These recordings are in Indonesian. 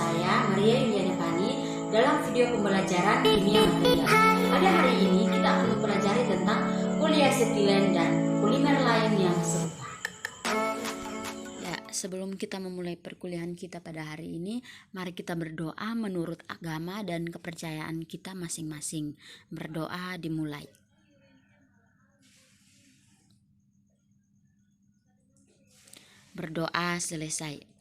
saya Maria Yuliana Pani dalam video pembelajaran kimia material. Pada hari ini kita akan mempelajari tentang poliasetilen dan polimer lain yang serupa. Ya, sebelum kita memulai perkuliahan kita pada hari ini, mari kita berdoa menurut agama dan kepercayaan kita masing-masing. Berdoa dimulai. Berdoa selesai.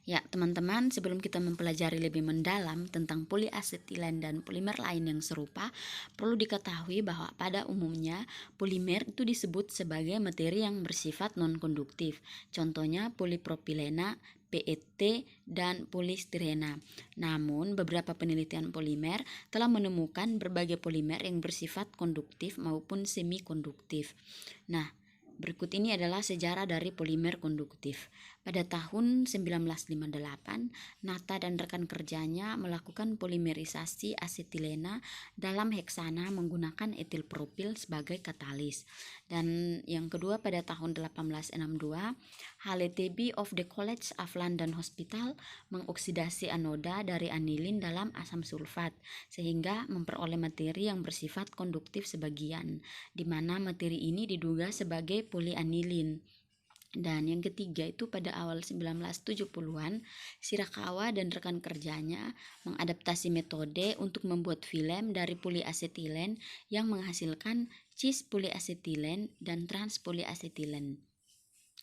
Ya, teman-teman, sebelum kita mempelajari lebih mendalam tentang poliasetilen dan polimer lain yang serupa, perlu diketahui bahwa pada umumnya polimer itu disebut sebagai materi yang bersifat non-konduktif. Contohnya polipropilena, PET, dan polistirena. Namun, beberapa penelitian polimer telah menemukan berbagai polimer yang bersifat konduktif maupun semikonduktif. Nah, berikut ini adalah sejarah dari polimer konduktif. Pada tahun 1958, Nata dan rekan kerjanya melakukan polimerisasi asetilena dalam heksana menggunakan etil propil sebagai katalis. Dan yang kedua, pada tahun 1862, Halleteby of the College of London Hospital mengoksidasi anoda dari anilin dalam asam sulfat sehingga memperoleh materi yang bersifat konduktif sebagian, di mana materi ini diduga sebagai polianilin. Dan yang ketiga itu pada awal 1970-an, Shirakawa dan rekan kerjanya mengadaptasi metode untuk membuat film dari poliasetilen yang menghasilkan cis poliasetilen dan trans poliasetilen.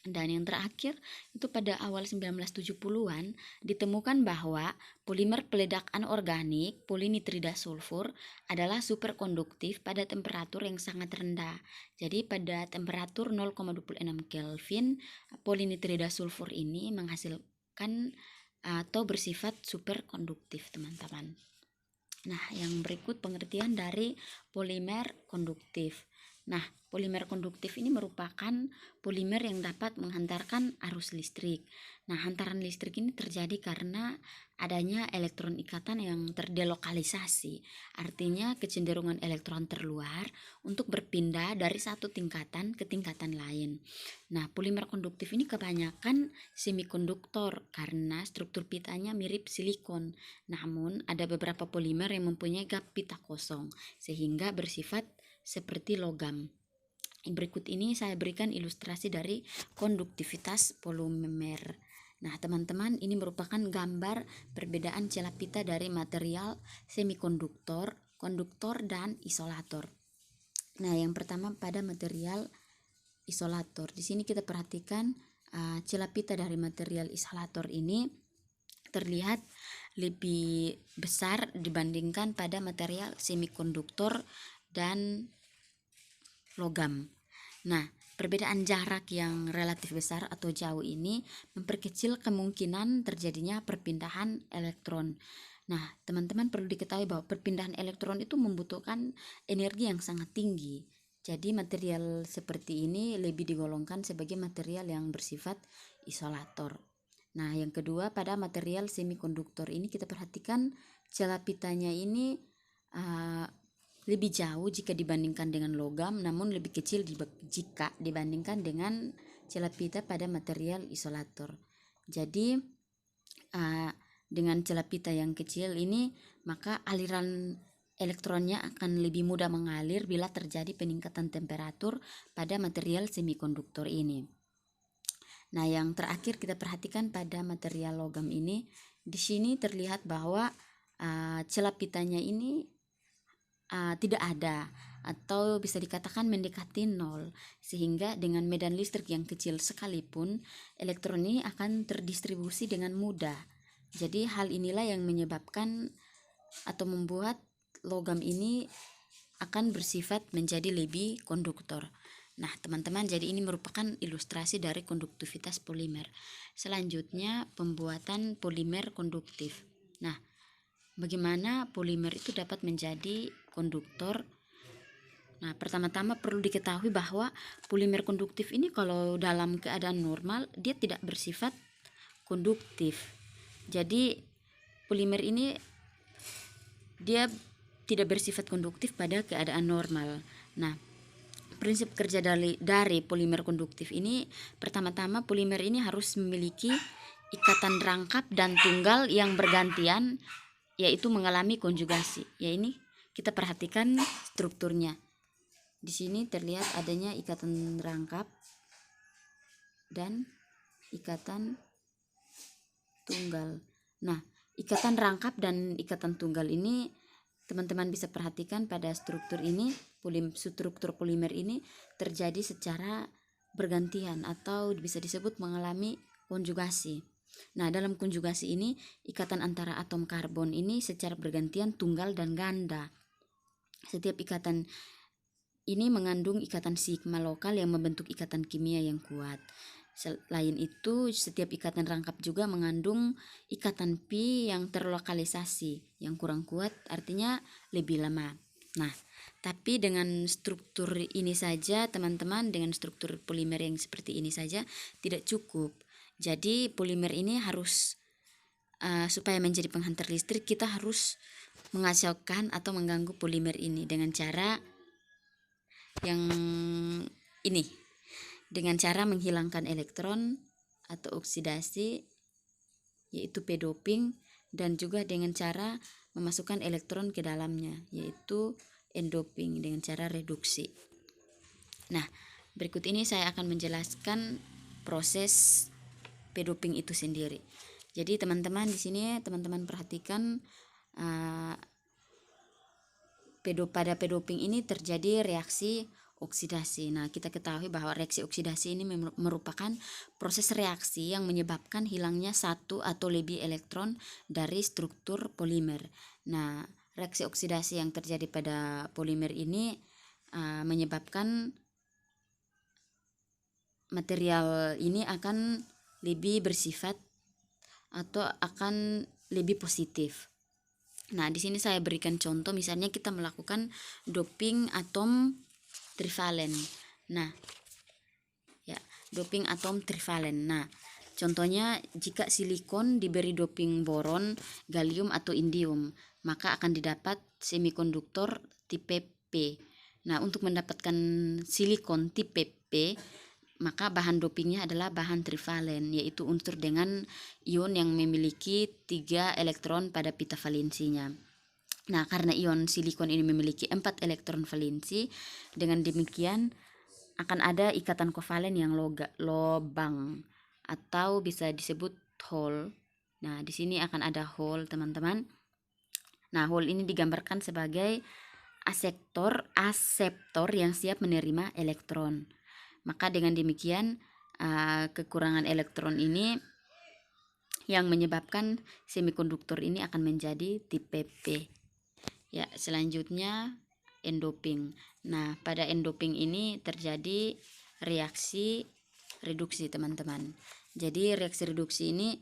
Dan yang terakhir itu pada awal 1970-an ditemukan bahwa polimer peledak anorganik polinitrida sulfur adalah superkonduktif pada temperatur yang sangat rendah. Jadi pada temperatur 0,26 Kelvin polinitrida sulfur ini menghasilkan atau bersifat superkonduktif, teman-teman. Nah, yang berikut pengertian dari polimer konduktif. Nah, polimer konduktif ini merupakan polimer yang dapat menghantarkan arus listrik. Nah, hantaran listrik ini terjadi karena adanya elektron ikatan yang terdelokalisasi. Artinya kecenderungan elektron terluar untuk berpindah dari satu tingkatan ke tingkatan lain. Nah, polimer konduktif ini kebanyakan semikonduktor karena struktur pitanya mirip silikon. Namun, ada beberapa polimer yang mempunyai gap pita kosong sehingga bersifat seperti logam. Berikut ini saya berikan ilustrasi dari konduktivitas polimer. Nah, teman-teman, ini merupakan gambar perbedaan celah pita dari material semikonduktor, konduktor, dan isolator. Nah, yang pertama pada material isolator. Di sini kita perhatikan celah pita dari material isolator ini terlihat lebih besar dibandingkan pada material semikonduktor dan logam. Nah, perbedaan jarak yang relatif besar atau jauh ini memperkecil kemungkinan terjadinya perpindahan elektron. Nah, teman-teman perlu diketahui bahwa perpindahan elektron itu membutuhkan energi yang sangat tinggi. Jadi material seperti ini lebih digolongkan sebagai material yang bersifat isolator. Nah, yang kedua pada material semikonduktor ini kita perhatikan celah pitanya ini lebih jauh jika dibandingkan dengan logam, namun lebih kecil jika dibandingkan dengan celah pita pada material isolator. Jadi dengan celah pita yang kecil ini, maka aliran elektronnya akan lebih mudah mengalir bila terjadi peningkatan temperatur pada material semikonduktor ini. Nah, yang terakhir kita perhatikan pada material logam ini, di sini terlihat bahwa celah pitanya ini tidak ada atau bisa dikatakan mendekati nol, sehingga dengan medan listrik yang kecil sekalipun elektron ini akan terdistribusi dengan mudah. Jadi hal inilah yang menyebabkan atau membuat logam ini akan bersifat menjadi lebih konduktor. Nah, teman-teman, jadi ini merupakan ilustrasi dari konduktivitas polimer. Selanjutnya, pembuatan polimer konduktif. Nah, bagaimana polimer itu dapat menjadi konduktor? Nah, pertama-tama perlu diketahui bahwa polimer konduktif ini kalau dalam keadaan normal dia tidak bersifat konduktif. Jadi polimer ini dia tidak bersifat konduktif pada keadaan normal. Nah, prinsip kerja dari polimer konduktif ini, pertama-tama polimer ini harus memiliki ikatan rangkap dan tunggal yang bergantian, yaitu mengalami konjugasi. Ya, ini kita perhatikan strukturnya. Di sini terlihat adanya ikatan rangkap dan ikatan tunggal. Nah, ikatan rangkap dan ikatan tunggal ini teman-teman bisa perhatikan pada struktur ini, struktur polimer ini terjadi secara bergantian atau bisa disebut mengalami konjugasi. Nah, dalam konjugasi ini ikatan antara atom karbon ini secara bergantian tunggal dan ganda. Setiap ikatan ini mengandung ikatan sigma lokal yang membentuk ikatan kimia yang kuat. Selain itu, setiap ikatan rangkap juga mengandung ikatan pi yang terlokalisasi, yang kurang kuat, artinya lebih lemah. Nah, tapi dengan struktur ini saja, teman-teman, dengan struktur polimer yang seperti ini saja tidak cukup. Jadi polimer ini harus supaya menjadi penghantar listrik, kita harus mengacaukan atau mengganggu polimer ini dengan cara yang ini, dengan cara menghilangkan elektron atau oksidasi, yaitu p-doping, dan juga dengan cara memasukkan elektron ke dalamnya, yaitu n-doping dengan cara reduksi. Nah, berikut ini saya akan menjelaskan proses p-doping itu sendiri. Jadi teman-teman di sini teman-teman perhatikan pada p-doping ini terjadi reaksi oksidasi. Nah, kita ketahui bahwa reaksi oksidasi ini merupakan proses reaksi yang menyebabkan hilangnya satu atau lebih elektron dari struktur polimer. Nah, reaksi oksidasi yang terjadi pada polimer ini menyebabkan material ini akan lebih bersifat atau akan lebih positif. Nah, di sini saya berikan contoh, misalnya kita melakukan doping atom trivalen. Nah, ya, doping atom trivalen. Nah, contohnya jika silikon diberi doping boron, gallium atau indium, maka akan didapat semikonduktor tipe P. Nah, untuk mendapatkan silikon tipe P, maka bahan dopingnya adalah bahan trivalen, yaitu unsur dengan ion yang memiliki 3 elektron pada pita valensinya. Nah, karena ion silikon ini memiliki 4 elektron valensi, dengan demikian akan ada ikatan kovalen yang lobang atau bisa disebut hole. Nah, di sini akan ada hole, teman-teman. Nah, hole ini digambarkan sebagai aseptor yang siap menerima elektron. Maka dengan demikian kekurangan elektron ini yang menyebabkan semikonduktor ini akan menjadi tipe P. Ya, selanjutnya n-doping. Nah, pada n-doping ini terjadi reaksi reduksi, teman-teman. Jadi reaksi reduksi ini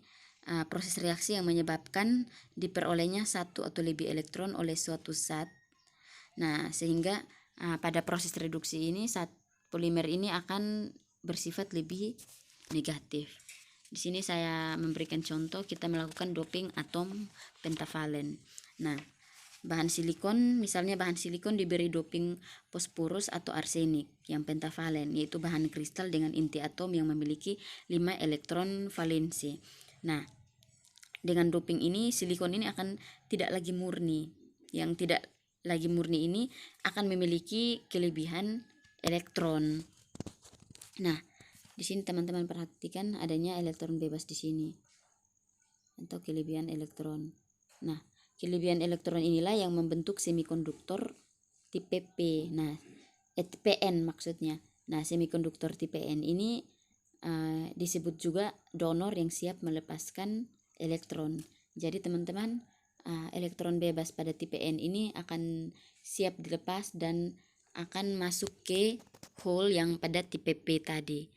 proses reaksi yang menyebabkan diperolehnya satu atau lebih elektron oleh suatu zat. Nah, sehingga pada proses reduksi ini polimer ini akan bersifat lebih negatif. Di sini saya memberikan contoh, kita melakukan doping atom pentavalen. Nah, bahan silikon, misalnya bahan silikon diberi doping fosforus atau arsenik yang pentavalen, yaitu bahan kristal dengan inti atom yang memiliki 5 elektron valensi. Nah, dengan doping ini silikon ini akan tidak lagi murni. Yang tidak lagi murni ini akan memiliki kelebihan elektron. Nah, di sini teman-teman perhatikan adanya elektron bebas di sini atau kelebihan elektron. Nah, kelebihan elektron inilah yang membentuk semikonduktor tipe P. Nah, PN maksudnya. Nah, semikonduktor tipe N ini disebut juga donor yang siap melepaskan elektron. Jadi teman-teman, elektron bebas pada tipe N ini akan siap dilepas dan akan masuk ke hole yang pada tipe P tadi,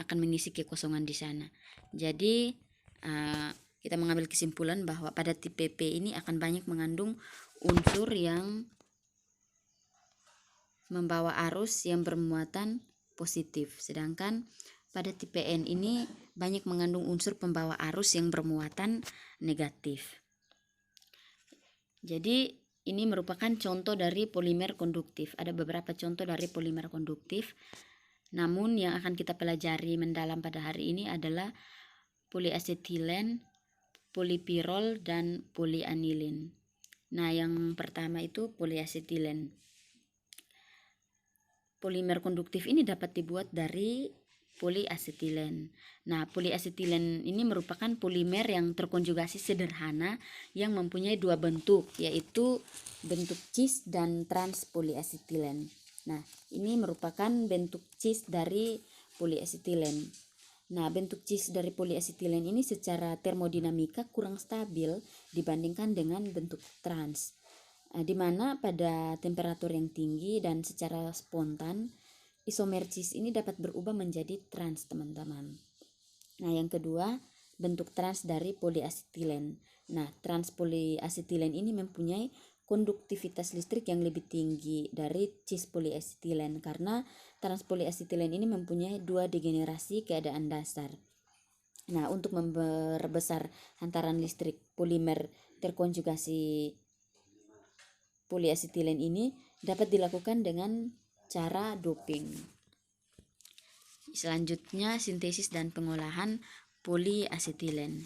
akan mengisi kekosongan di sana. Jadi kita mengambil kesimpulan bahwa pada tipe P ini akan banyak mengandung unsur yang membawa arus yang bermuatan positif, sedangkan pada tipe N ini banyak mengandung unsur pembawa arus yang bermuatan negatif. Jadi ini merupakan contoh dari polimer konduktif. Ada beberapa contoh dari polimer konduktif. Namun yang akan kita pelajari mendalam pada hari ini adalah poliasetilen, polipirol, dan polianilin. Nah, yang pertama itu poliasetilen. Polimer konduktif ini dapat dibuat dari poliasetilen. Nah, poliasetilen ini merupakan polimer yang terkonjugasi sederhana yang mempunyai dua bentuk, yaitu bentuk cis dan trans poliasetilen. Nah, ini merupakan bentuk cis dari poliasetilen. Nah, bentuk cis dari poliasetilen ini secara termodinamika kurang stabil dibandingkan dengan bentuk trans, di mana pada temperatur yang tinggi dan secara spontan isomer cis ini dapat berubah menjadi trans, teman-teman. Nah, yang kedua, bentuk trans dari poliasetilen. Nah, trans poliasetilen ini mempunyai konduktivitas listrik yang lebih tinggi dari cis poliasetilen karena trans poliasetilen ini mempunyai dua degenerasi keadaan dasar. Nah, untuk memperbesar hantaran listrik polimer terkonjugasi poliasetilen ini dapat dilakukan dengan cara doping. Selanjutnya, sintesis dan pengolahan poliasetilen.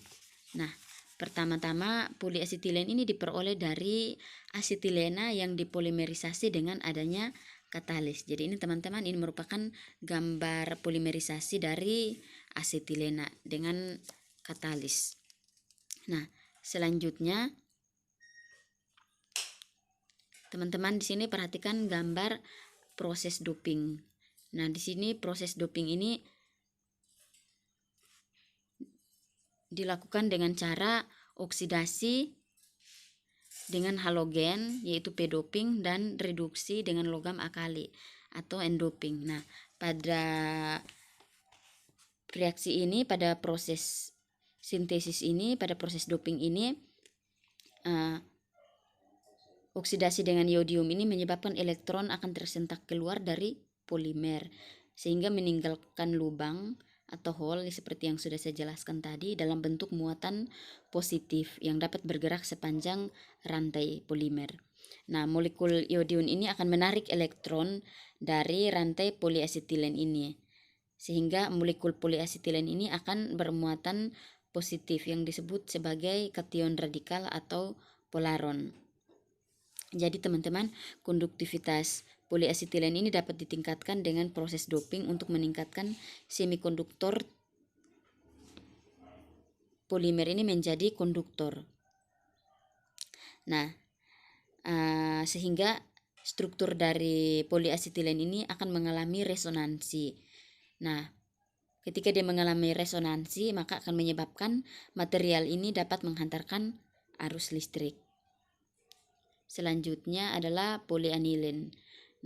Nah, pertama-tama poliasetilen ini diperoleh dari asetilena yang dipolimerisasi dengan adanya katalis. Jadi ini teman-teman, ini merupakan gambar polimerisasi dari asetilena dengan katalis. Nah, selanjutnya teman-teman di sini perhatikan gambar proses doping. Nah, di sini proses doping ini dilakukan dengan cara oksidasi dengan halogen yaitu P-doping dan reduksi dengan logam akali atau N-doping. Nah, pada reaksi ini, pada proses sintesis ini, pada proses doping ini, oksidasi dengan iodium ini menyebabkan elektron akan tersentak keluar dari polimer sehingga meninggalkan lubang atau hole seperti yang sudah saya jelaskan tadi dalam bentuk muatan positif yang dapat bergerak sepanjang rantai polimer. Nah, molekul iodium ini akan menarik elektron dari rantai poliasetilen ini sehingga molekul poliasetilen ini akan bermuatan positif yang disebut sebagai kation radikal atau polaron. Jadi teman-teman, konduktivitas poliasetilen ini dapat ditingkatkan dengan proses doping untuk meningkatkan semikonduktor polimer ini menjadi konduktor. Nah, sehingga struktur dari poliasetilen ini akan mengalami resonansi. Nah, ketika dia mengalami resonansi, maka akan menyebabkan material ini dapat menghantarkan arus listrik. Selanjutnya adalah polianilin.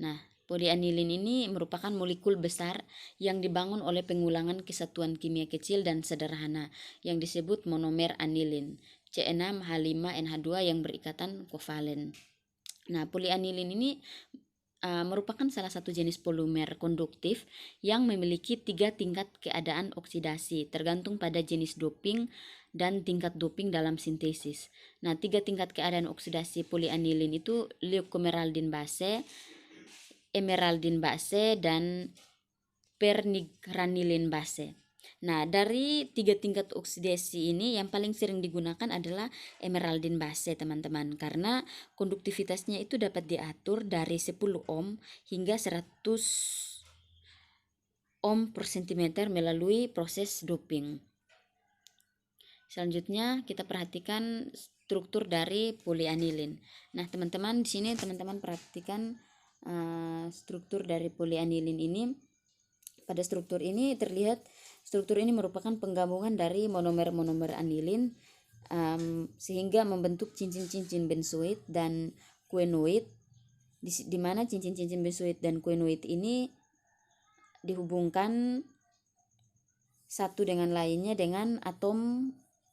Nah, polianilin ini merupakan molekul besar yang dibangun oleh pengulangan kesatuan kimia kecil dan sederhana yang disebut monomer anilin C6H5NH2 yang berikatan kovalen. Nah, polianilin ini merupakan salah satu jenis polimer konduktif yang memiliki 3 tingkat keadaan oksidasi tergantung pada jenis doping dan tingkat doping dalam sintesis. Nah, 3 tingkat keadaan oksidasi polianilin itu leukomeraldin base, emeraldin base, dan pernigranilin base. Nah, dari 3 tingkat oksidasi ini yang paling sering digunakan adalah emeraldin base, teman-teman, karena konduktivitasnya itu dapat diatur dari 10 ohm hingga 100 ohm per cm melalui proses doping. Selanjutnya kita perhatikan struktur dari polianilin. Nah, teman-teman, di sini teman-teman perhatikan struktur dari polianilin ini. Pada struktur ini terlihat struktur ini merupakan penggabungan dari monomer-monomer anilin sehingga membentuk cincin-cincin benzoid dan quenoid, di mana cincin-cincin benzoid dan quenoid ini dihubungkan satu dengan lainnya dengan atom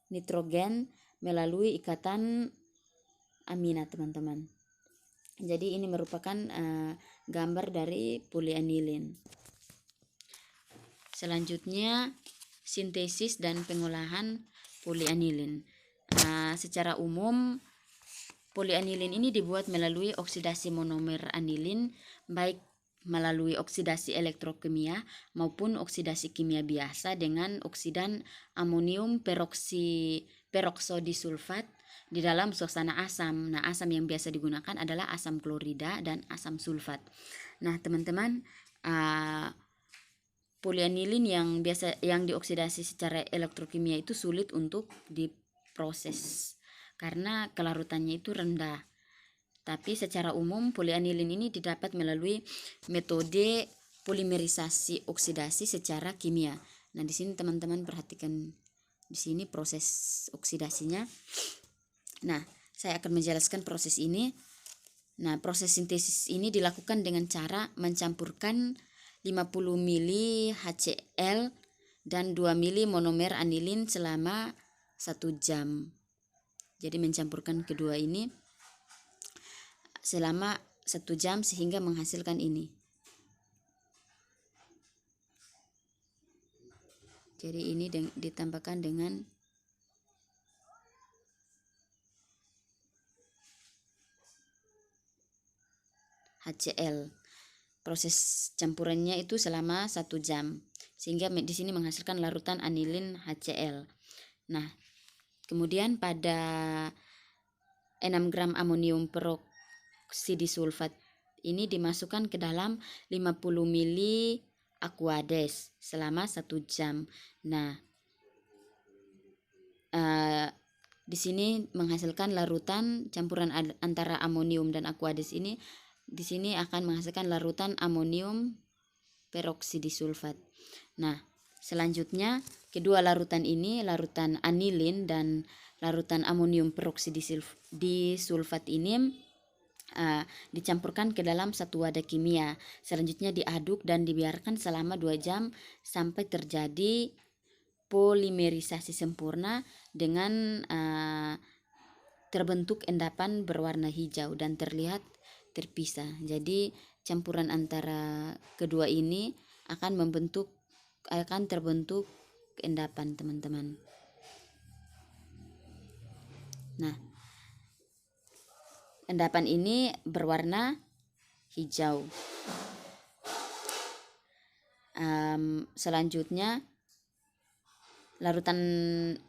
nitrogen melalui ikatan amina, teman-teman. Jadi ini merupakan gambar dari polianilin. Selanjutnya, sintesis dan pengolahan polianilin. Secara umum, polianilin ini dibuat melalui oksidasi monomer anilin baik melalui oksidasi elektrokimia maupun oksidasi kimia biasa dengan oksidan amonium peroksodisulfat di dalam suasana asam. Nah, asam yang biasa digunakan adalah asam klorida dan asam sulfat. Nah, teman-teman, polianilin yang dioksidasi secara elektrokimia itu sulit untuk diproses karena kelarutannya itu rendah. Tapi secara umum polianilin ini didapat melalui metode polimerisasi oksidasi secara kimia. Nah, di sini teman-teman perhatikan di sini proses oksidasinya. Nah, saya akan menjelaskan proses ini. Nah, proses sintesis ini dilakukan dengan cara mencampurkan 50 mili HCl dan 2 mili monomer anilin selama 1 jam. Jadi mencampurkan kedua ini selama 1 jam sehingga menghasilkan ini. Jadi ini ditambahkan dengan HCl. Proses campurannya itu selama 1 jam sehingga di sini menghasilkan larutan anilin HCl. Nah, kemudian pada 6 gram amonium peroksidisulfat ini dimasukkan ke dalam 50 mili aquades selama 1 jam. Nah, di sini menghasilkan larutan campuran antara amonium dan aquades ini. Di sini akan menghasilkan larutan amonium peroksidisulfat. Nah, selanjutnya kedua larutan ini, larutan anilin dan larutan amonium peroksidisulfat ini dicampurkan ke dalam satu wadah kimia. Selanjutnya diaduk dan dibiarkan selama 2 jam sampai terjadi polimerisasi sempurna dengan terbentuk endapan berwarna hijau dan terlihat terpisah. Jadi campuran antara kedua ini akan terbentuk endapan, teman-teman. Nah, endapan ini berwarna hijau. Selanjutnya larutan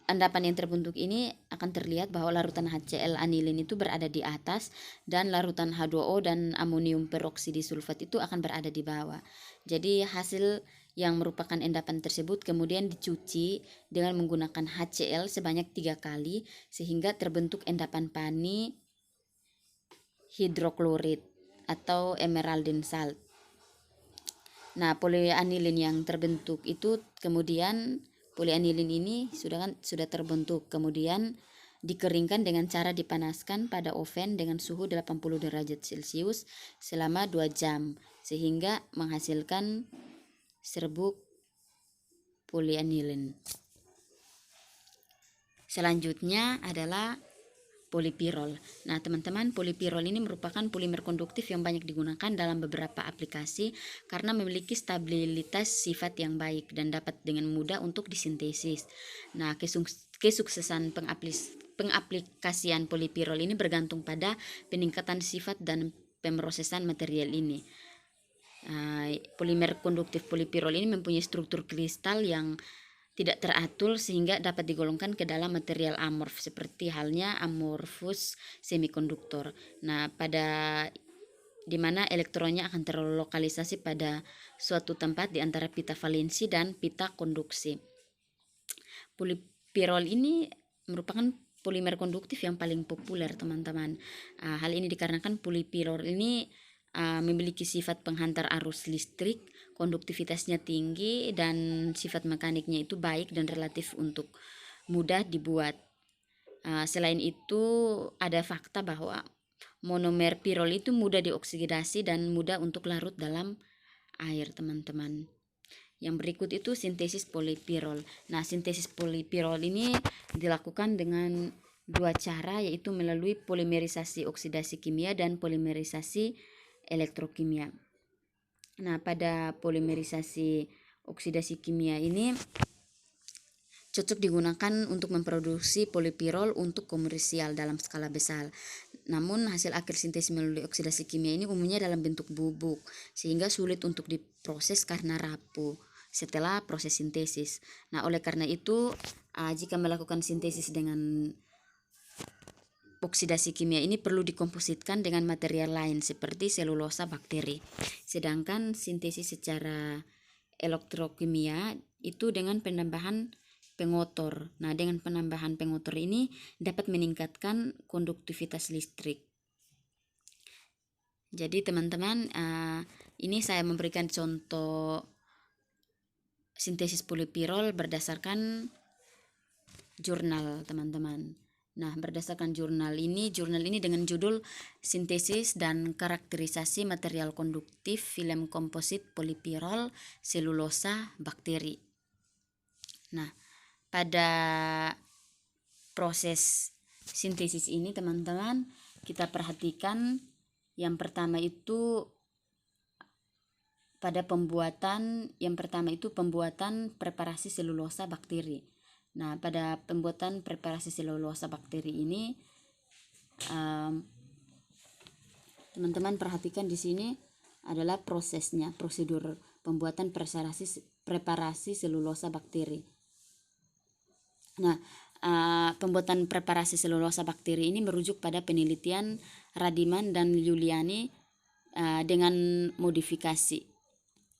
endapan yang terbentuk ini akan terlihat bahwa larutan HCl anilin itu berada di atas dan larutan H2O dan amonium peroksidisulfat itu akan berada di bawah. Jadi hasil yang merupakan endapan tersebut kemudian dicuci dengan menggunakan HCl sebanyak 3 kali sehingga terbentuk endapan pani hidroklorid atau emeraldine salt. Nah, polianilin yang terbentuk itu kemudian polianilin ini sudah terbentuk, kemudian dikeringkan dengan cara dipanaskan pada oven dengan suhu 80 derajat Celcius selama 2 jam sehingga menghasilkan serbuk polianilin. Selanjutnya adalah polipirol. Nah, teman-teman, polipirol ini merupakan polimer konduktif yang banyak digunakan dalam beberapa aplikasi karena memiliki stabilitas sifat yang baik dan dapat dengan mudah untuk disintesis. Nah, kesuksesan pengaplikasian polipirol ini bergantung pada peningkatan sifat dan pemrosesan material ini. Polimer konduktif polipirol ini mempunyai struktur kristal yang tidak teratur sehingga dapat digolongkan ke dalam material amorf seperti halnya amorphous semikonduktor. Nah, di mana elektronnya akan terlokalisasi pada suatu tempat di antara pita valensi dan pita konduksi. Polipirol ini merupakan polimer konduktif yang paling populer, teman-teman. Hal ini dikarenakan polipirol ini memiliki sifat penghantar arus listrik, konduktivitasnya tinggi, dan sifat mekaniknya itu baik dan relatif untuk mudah dibuat. Selain itu ada fakta bahwa monomer pirol itu mudah dioksidasi dan mudah untuk larut dalam air, teman-teman. Yang berikut itu sintesis polipirol. Nah, sintesis polipirol ini dilakukan dengan 2 cara, yaitu melalui polimerisasi oksidasi kimia dan polimerisasi elektrokimia. Nah, pada polimerisasi oksidasi kimia ini cocok digunakan untuk memproduksi polipirol untuk komersial dalam skala besar. Namun hasil akhir sintesis melalui oksidasi kimia ini umumnya dalam bentuk bubuk, sehingga sulit untuk diproses karena rapuh setelah proses sintesis. Nah, oleh karena itu jika melakukan sintesis dengan oksidasi kimia ini perlu dikompositkan dengan material lain seperti selulosa bakteri. Sedangkan sintesis secara elektrokimia itu dengan penambahan pengotor. Nah, dengan penambahan pengotor ini dapat meningkatkan konduktivitas listrik. Jadi teman-teman, ini saya memberikan contoh sintesis polipirol berdasarkan jurnal teman-teman. Nah, berdasarkan jurnal ini dengan judul Sintesis dan Karakterisasi Material Konduktif Film Komposit Polipirol Selulosa Bakteri. Nah, pada proses sintesis ini teman-teman, kita perhatikan yang pertama itu pembuatan preparasi selulosa bakteri. Nah, pada pembuatan preparasi selulosa bakteri ini teman-teman perhatikan di sini adalah prosesnya, prosedur pembuatan preparasi selulosa bakteri. Nah, pembuatan preparasi selulosa bakteri ini merujuk pada penelitian Radiman dan Yuliani dengan modifikasi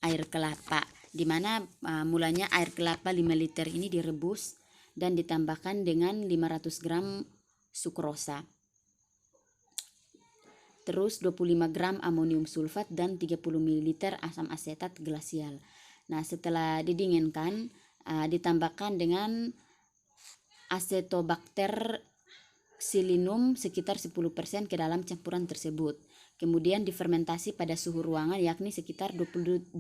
air kelapa, di mana mulanya air kelapa 5 liter ini direbus dan ditambahkan dengan 500 gram sukrosa, terus 25 gram amonium sulfat dan 30 ml asam asetat glasial. Nah, setelah didinginkan ditambahkan dengan Acetobacter xylinum sekitar 10% ke dalam campuran tersebut. Kemudian difermentasi pada suhu ruangan yakni sekitar 27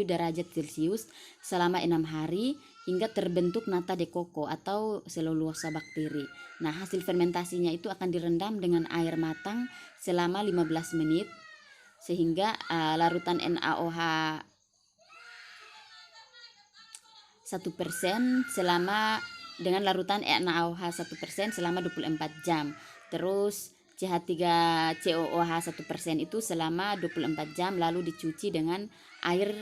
derajat Celcius selama 6 hari hingga terbentuk nata de coco atau selulosa bakteri. Nah, hasil fermentasinya itu akan direndam dengan air matang selama 15 menit sehingga larutan NaOH 1% dengan larutan NaOH 1% selama 24 jam. Terus CH3COOH 1% itu selama 24 jam lalu dicuci dengan air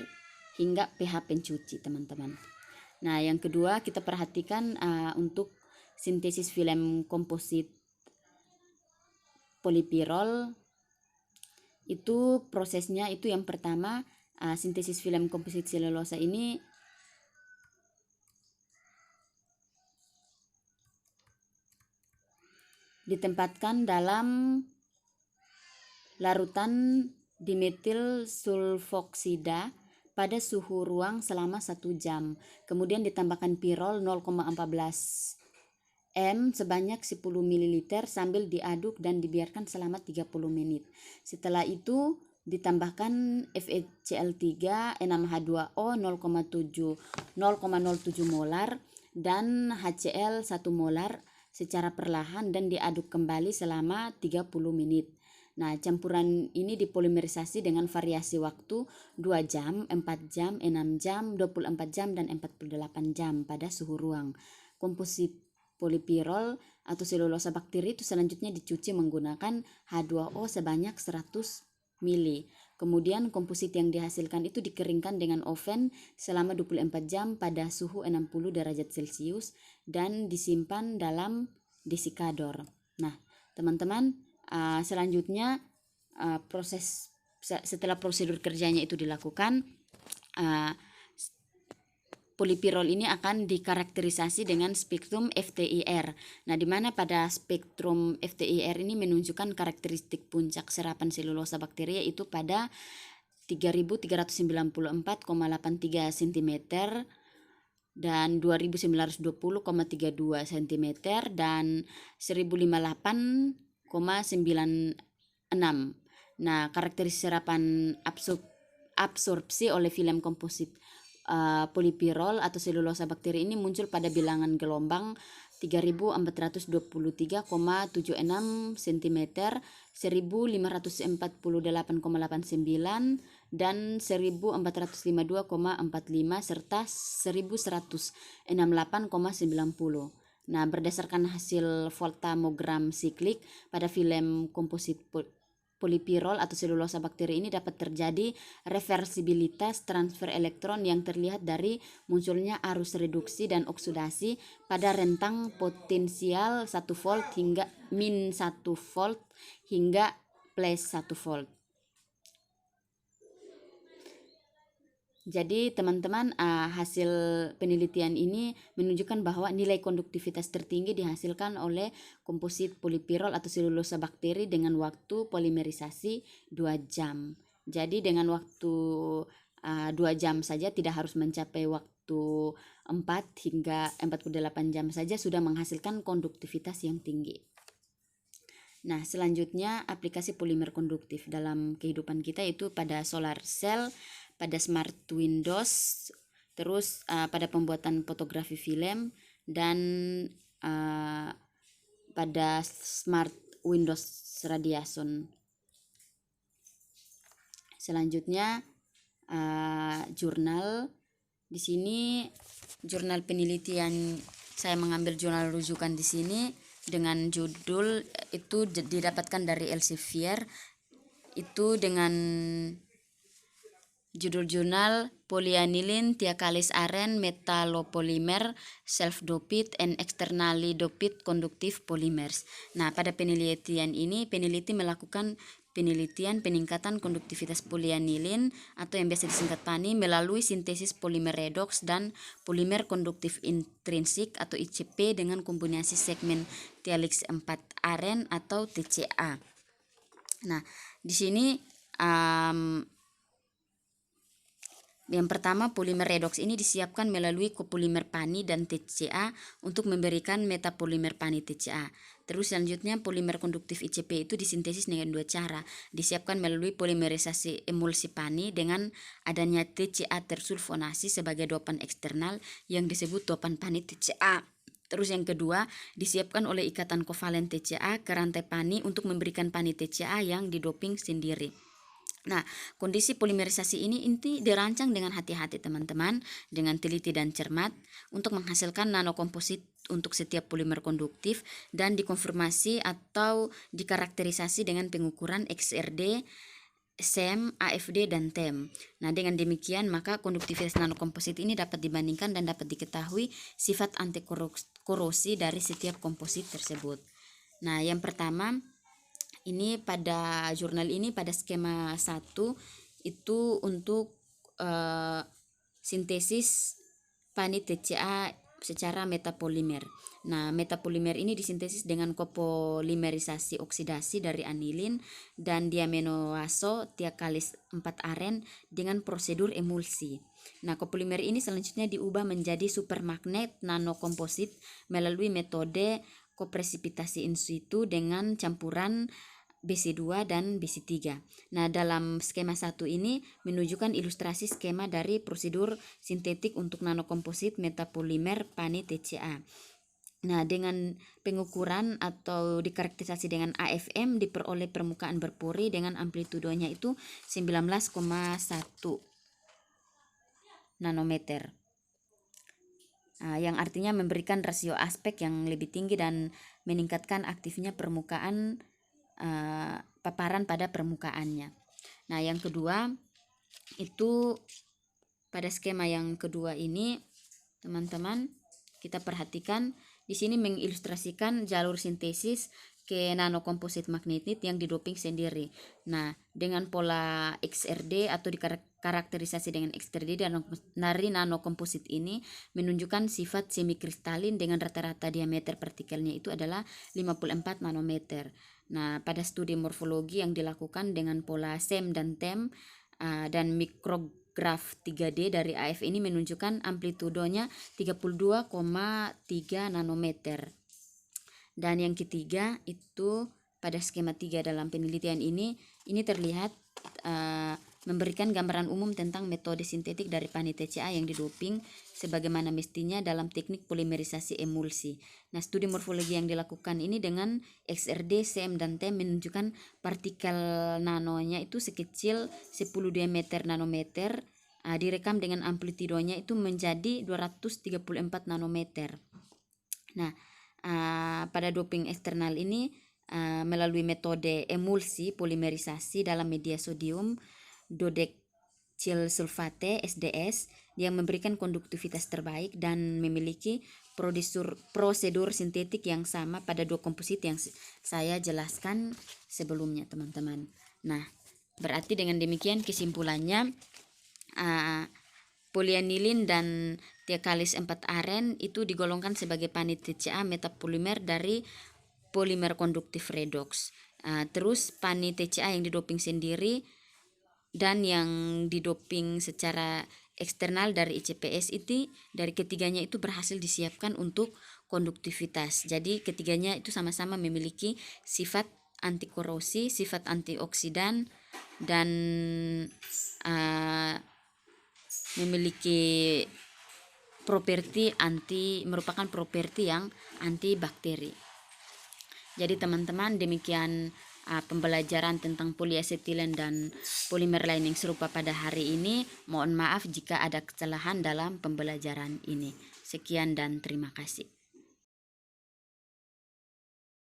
hingga pH pencuci, teman-teman. Nah, yang kedua kita perhatikan untuk sintesis film komposit polipirol itu prosesnya itu yang pertama sintesis film komposit selulosa ini ditempatkan dalam larutan dimetil sulfoksida pada suhu ruang selama 1 jam. Kemudian ditambahkan pirol 0,14 m sebanyak 10 ml sambil diaduk dan dibiarkan selama 30 menit. Setelah itu ditambahkan FeCl3 NH2O 0,07 molar dan HCl 1 molar secara perlahan dan diaduk kembali selama 30 menit. Nah, campuran ini dipolimerisasi dengan variasi waktu 2 jam, 4 jam, 6 jam, 24 jam, dan 48 jam pada suhu ruang. Komposit polipirol atau selulosa bakteri itu selanjutnya dicuci menggunakan H2O sebanyak 100 ml. Kemudian komposit yang dihasilkan itu dikeringkan dengan oven selama 24 jam pada suhu 60 derajat Celcius dan disimpan dalam desikador. Nah, teman-teman, selanjutnya setelah prosedur kerjanya itu dilakukan, polipirol ini akan dikarakterisasi dengan spektrum FTIR. Nah, di mana pada spektrum FTIR ini menunjukkan karakteristik puncak serapan selulosa bakteri yaitu pada 3394,83 cm dan 2920,32 cm dan 1058,96. Nah, karakteristik serapan absorpsi oleh film komposit polipirol atau selulosa bakteri ini muncul pada bilangan gelombang 3423,76 cm, 1548,89 dan 1452,45 serta 1168,90. Nah, berdasarkan hasil voltamogram siklik pada film komposit polipirol atau selulosa bakteri ini dapat terjadi reversibilitas transfer elektron yang terlihat dari munculnya arus reduksi dan oksidasi pada rentang potensial 1 volt hingga min 1 volt hingga plus 1 volt. Jadi teman-teman, hasil penelitian ini menunjukkan bahwa nilai konduktivitas tertinggi dihasilkan oleh komposit polipirol atau selulosa bakteri dengan waktu polimerisasi 2 jam. Jadi dengan waktu 2 jam saja, tidak harus mencapai waktu 4 hingga 48 jam saja sudah menghasilkan konduktivitas yang tinggi. Nah, selanjutnya aplikasi polimer konduktif dalam kehidupan kita itu pada solar cell, pada smart windows, terus pada pembuatan fotografi film, dan pada smart windows radiation. Selanjutnya jurnal. Di sini jurnal penelitian, saya mengambil jurnal rujukan di sini dengan judul itu didapatkan dari Elsevier, itu dengan judul jurnal Polyaniline Thiacalcis Aren Metallopolymer Self-Doped and Externally Doped Conductive Polymers. Nah, pada penelitian ini peneliti melakukan penelitian peningkatan konduktivitas polyanilin atau yang biasa disingkat PANI melalui sintesis polimer redox dan polimer konduktif intrinsik atau ICP dengan kombinasi segmen Thialix 4 Aren atau TCA. Nah, di sini yang pertama, polimer redox ini disiapkan melalui copolimer PANI dan TCA untuk memberikan metapolimer PANI TCA. Terus selanjutnya polimer konduktif ICP itu disintesis dengan 2 cara. Disiapkan melalui polimerisasi emulsi PANI dengan adanya TCA tersulfonasi sebagai dopan eksternal yang disebut dopan PANI TCA. Terus yang kedua, disiapkan oleh ikatan kovalen TCA ke rantai PANI untuk memberikan PANI TCA yang didoping sendiri. Nah, kondisi polimerisasi ini dirancang dengan hati-hati teman-teman, dengan teliti dan cermat untuk menghasilkan nanokomposit untuk setiap polimer konduktif dan dikonfirmasi atau dikarakterisasi dengan pengukuran XRD, SEM, AFD, dan TEM. Nah, dengan demikian maka konduktivitas nanokomposit ini dapat dibandingkan dan dapat diketahui sifat antikorosi dari setiap komposit tersebut. Nah, yang pertama, ini pada jurnal ini pada skema 1 itu untuk sintesis PANI TCA secara metapolimer. Nah, metapolimer ini disintesis dengan copolimerisasi oksidasi dari anilin dan diaminoaso Thiacalcis 4 Aren dengan prosedur emulsi. Nah, copolimer ini selanjutnya diubah menjadi supermagnet nanokomposit melalui metode kopresipitasi in situ dengan campuran BC2 dan BC3. Nah, dalam skema 1 ini menunjukkan ilustrasi skema dari prosedur sintetik untuk nanokomposit metapolimer PANI TCA. Nah, dengan pengukuran atau dikarakterisasi dengan AFM diperoleh permukaan berpori dengan amplitudonya itu 19,1 nanometer. Yang artinya memberikan rasio aspek yang lebih tinggi dan meningkatkan aktifnya permukaan paparan pada permukaannya. Nah, yang kedua itu pada skema yang kedua ini teman-teman kita perhatikan di sini mengilustrasikan jalur sintesis ke nanokomposit magnetit yang didoping sendiri. Nah, dengan pola XRD atau dikarakterisasi dengan XRD dari nanokomposit ini menunjukkan sifat semikristalin dengan rata-rata diameter partikelnya itu adalah 54 nanometer. Nah, pada studi morfologi yang dilakukan dengan pola SEM dan TEM dan mikrograf 3D dari AF ini menunjukkan amplitudonya 32,3 nanometer. Dan yang ketiga itu pada skema 3 dalam penelitian ini terlihat memberikan gambaran umum tentang metode sintetik dari PANI TCA yang didoping sebagaimana mestinya dalam teknik polimerisasi emulsi. Nah, studi morfologi yang dilakukan ini dengan XRD, SEM, dan TEM menunjukkan partikel nanonya itu sekecil 10 diameter nanometer, direkam dengan amplitudonya itu menjadi 234 nanometer. Nah, pada doping eksternal ini melalui metode emulsi polimerisasi dalam media sodium dodectyl sulfate SDS yang memberikan konduktivitas terbaik dan memiliki prosedur sintetik yang sama pada dua komposit yang saya jelaskan sebelumnya, teman-teman. Nah, berarti dengan demikian kesimpulannya polianilin dan tiakalis 4-aren itu digolongkan sebagai panit TCA metapolimer dari polimer konduktif redox. Terus panit TCA yang didoping sendiri dan yang didoping secara eksternal dari ICPS itu dari ketiganya itu berhasil disiapkan untuk konduktivitas. Jadi ketiganya itu sama-sama memiliki sifat antikorosi, sifat antioksidan, dan memiliki merupakan properti yang antibakteri. Jadi teman-teman, demikian pembelajaran tentang poliasetilen dan polimer lain yang serupa pada hari ini. Mohon maaf jika ada kesalahan dalam pembelajaran ini. Sekian dan terima kasih.